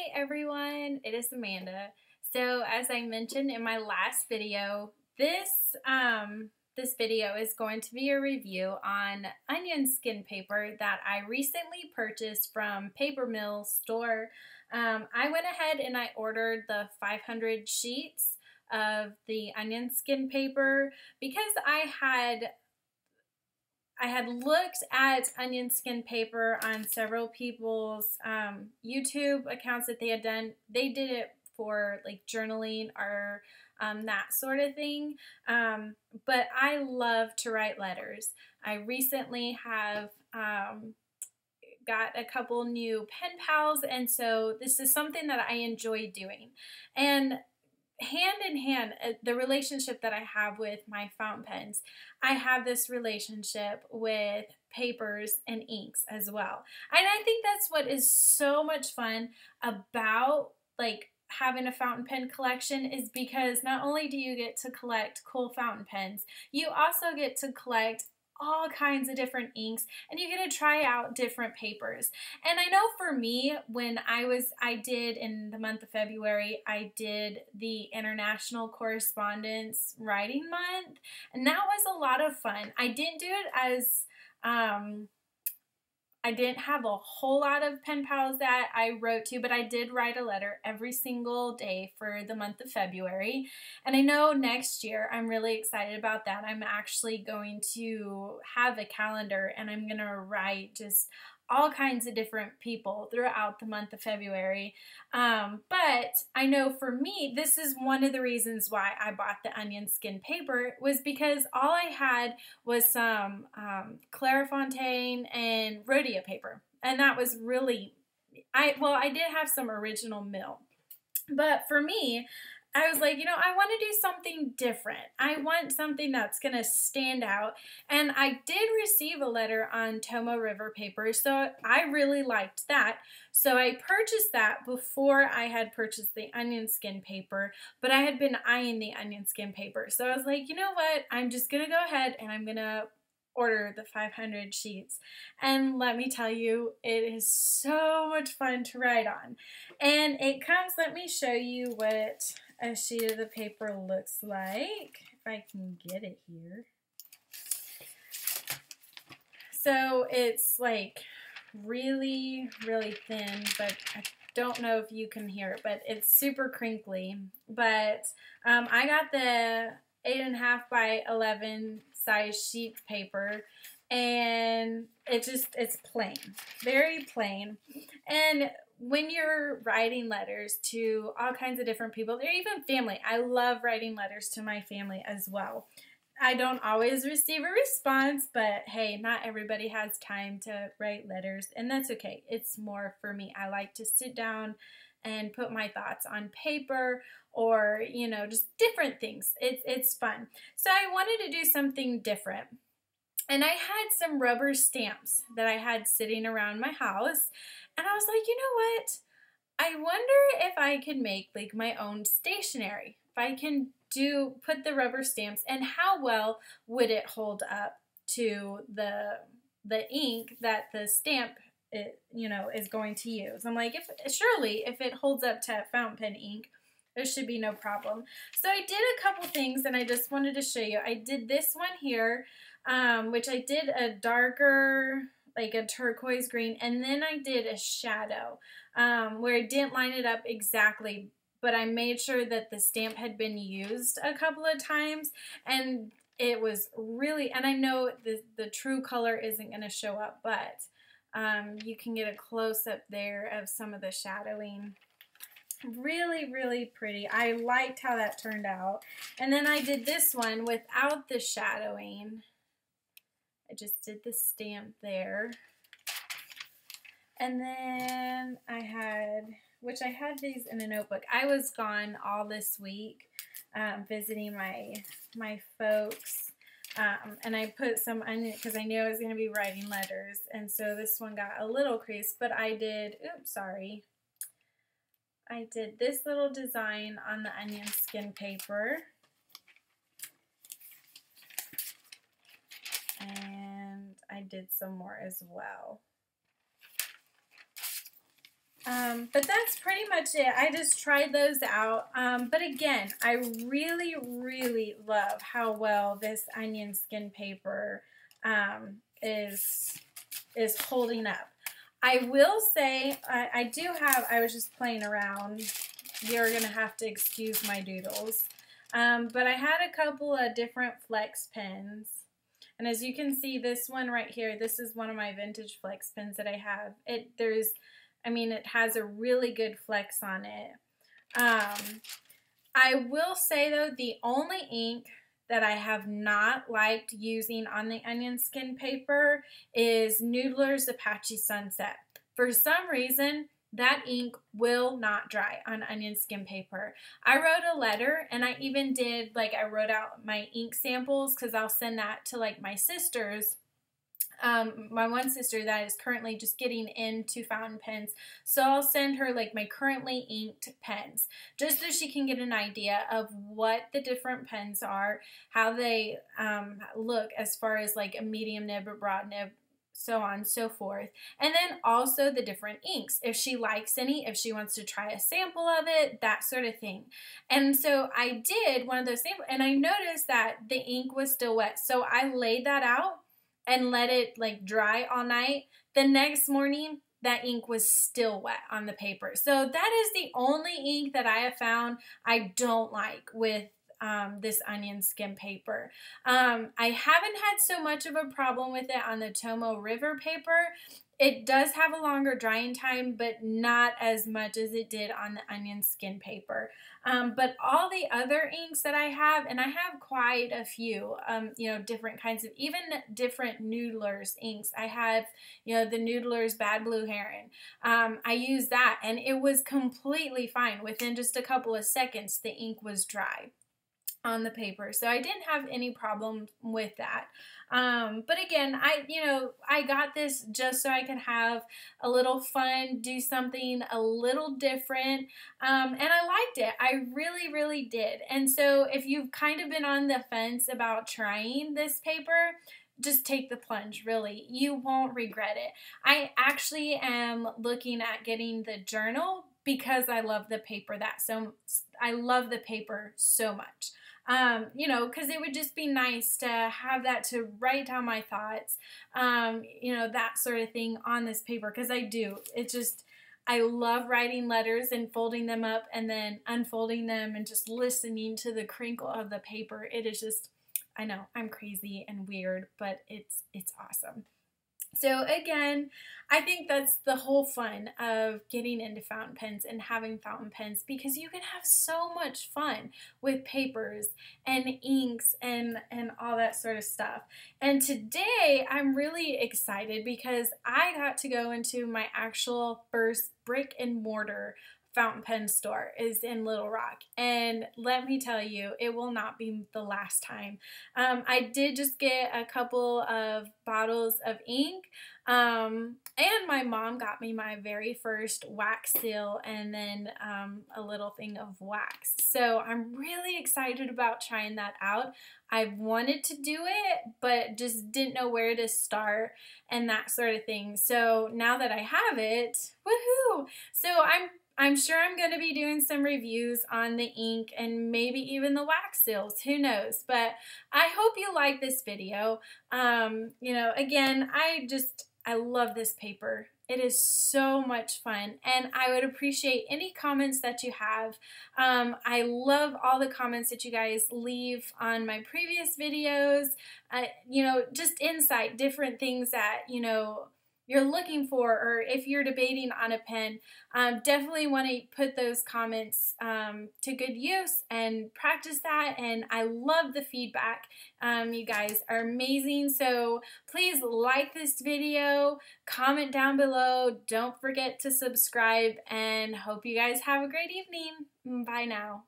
Hi everyone, it is Amanda. So as I mentioned in my last video, this video is going to be a review on onion skin paper that I recently purchased from Paper Mill store. I went ahead and I ordered the 500 sheets of the onion skin paper because I had looked at onion skin paper on several people's YouTube accounts that they had done. They did it for like journaling or that sort of thing. But I love to write letters. I recently have got a couple new pen pals, and so this is something that I enjoy doing. And hand in hand, the relationship that I have with my fountain pens, I have this relationship with papers and inks as well. And I think that's what is so much fun about like having a fountain pen collection, is because not only do you get to collect cool fountain pens, you also get to collect all kinds of different inks, and you get to try out different papers. And I know for me, when I did in the month of February, I did the International Correspondence Writing Month, and that was a lot of fun. I didn't do it as, I didn't have a whole lot of pen pals that I wrote to, but I did write a letter every single day for the month of February. And I know next year, I'm really excited about that. I'm actually going to have a calendar, and I'm going to write just all kinds of different people throughout the month of February. But I know for me, this is one of the reasons why I bought the onion skin paper, was because all I had was some Clairefontaine and Rhodia paper. And that was really, I did have some original mill. But for me, I was like, I want to do something different. I want something that's going to stand out. And I did receive a letter on Tomoe River paper, so I really liked that. So I purchased that before I had purchased the onion skin paper, but I had been eyeing the onion skin paper. So I was like, you know what? I'm just going to go ahead and I'm going to order the 500 sheets. And let me tell you, it is so much fun to write on. And it comes, let me show you what a sheet of the paper looks like, if I can get it here. So it's like really, really thin, but I don't know if you can hear it, but it's super crinkly. But I got the 8.5 by 11 size sheet paper, and it's plain, very plain. And when you're writing letters to all kinds of different people, they're even family. I love writing letters to my family as well. I don't always receive a response, but hey, not everybody has time to write letters, and that's okay. It's more for me. I like to sit down and put my thoughts on paper, or, just different things. It's fun. So I wanted to do something different. And I had some rubber stamps that I had sitting around my house. And I was like, you know what? I wonder if I could make like my own stationery. If I can put the rubber stamps, and how well would it hold up to the ink that the stamp is going to use. I'm like, surely if it holds up to fountain pen ink, there should be no problem. So I did a couple things, and I just wanted to show you. I did this one here, which I did a darker, like a turquoise green, and then I did a shadow where I didn't line it up exactly, but I made sure that the stamp had been used a couple of times, and it was really, and I know the true color isn't going to show up, but you can get a close-up there of some of the shadowing. Really, really pretty. I liked how that turned out. And then I did this one without the shadowing. I just did the stamp there. And then I had these in a notebook. I was gone all this week visiting my folks. And I put some onion, because I knew I was going to be writing letters. And so this one got a little creased, but I did, I did this little design on the onion skin paper. And I did some more as well. But that's pretty much it. I just tried those out. But again, I really, really love how well this onion skin paper is holding up. I will say, I do have, I was just playing around. You're going to have to excuse my doodles. But I had a couple of different flex pens. And as you can see, this one right here, this is one of my vintage flex pens that I have. It has a really good flex on it. I will say though, the only ink that I have not liked using on the onion skin paper is Noodler's Apache Sunset. For some reason, that ink will not dry on onion skin paper. I wrote a letter, and I even did, I wrote out my ink samples because I'll send that to my sisters. My one sister that is currently just getting into fountain pens, so I'll send her my currently inked pens just so she can get an idea of what the different pens are, how they look as far as a medium nib or broad nib, so on and so forth, and then also the different inks, if she likes any, if she wants to try a sample of it, that sort of thing. And so I did one of those samples, and I noticed that the ink was still wet, so I laid that out and let it dry all night. The next morning, that ink was still wet on the paper. So that is the only ink that I have found I don't like with this onion skin paper. I haven't had so much of a problem with it on the Tomoe River paper. It does have a longer drying time, but not as much as it did on the onion skin paper. But all the other inks that I have, and I have quite a few, different kinds of, even different Noodler's inks. I have, the Noodler's Bad Blue Heron. I used that, and it was completely fine. Within just a couple of seconds, the ink was dry on the paper, so I didn't have any problem with that. But again, I got this just so I could have a little fun, do something a little different, and I liked it. I really, really did. And so if you've kind of been on the fence about trying this paper, just take the plunge, really. You won't regret it. I actually am looking at getting the journal because I love the paper I love the paper so much. Because it would just be nice to have that to write down my thoughts, that sort of thing on this paper, because I do. I love writing letters and folding them up and then unfolding them and just listening to the crinkle of the paper. It is just, I know, I'm crazy and weird, but it's awesome. So again, I think that's the whole fun of getting into fountain pens and having fountain pens, because you can have so much fun with papers and inks and all that sort of stuff. And today I'm really excited because I got to go into my actual first brick and mortar fountain pen store is in Little Rock, and let me tell you, it will not be the last time. I did just get a couple of bottles of ink, and my mom got me my very first wax seal and then a little thing of wax. So I'm really excited about trying that out. I wanted to do it, but just didn't know where to start and that sort of thing. So now that I have it, woohoo! So I'm sure I'm going to be doing some reviews on the ink and maybe even the wax seals. Who knows? But I hope you like this video. Again, I love this paper. It is so much fun, and I would appreciate any comments that you have. I love all the comments that you guys leave on my previous videos. Just insight, different things that, you're looking for, or if you're debating on a pen, definitely want to put those comments to good use and practice that. And I love the feedback. You guys are amazing. So please like this video, comment down below. Don't forget to subscribe, and hope you guys have a great evening. Bye now.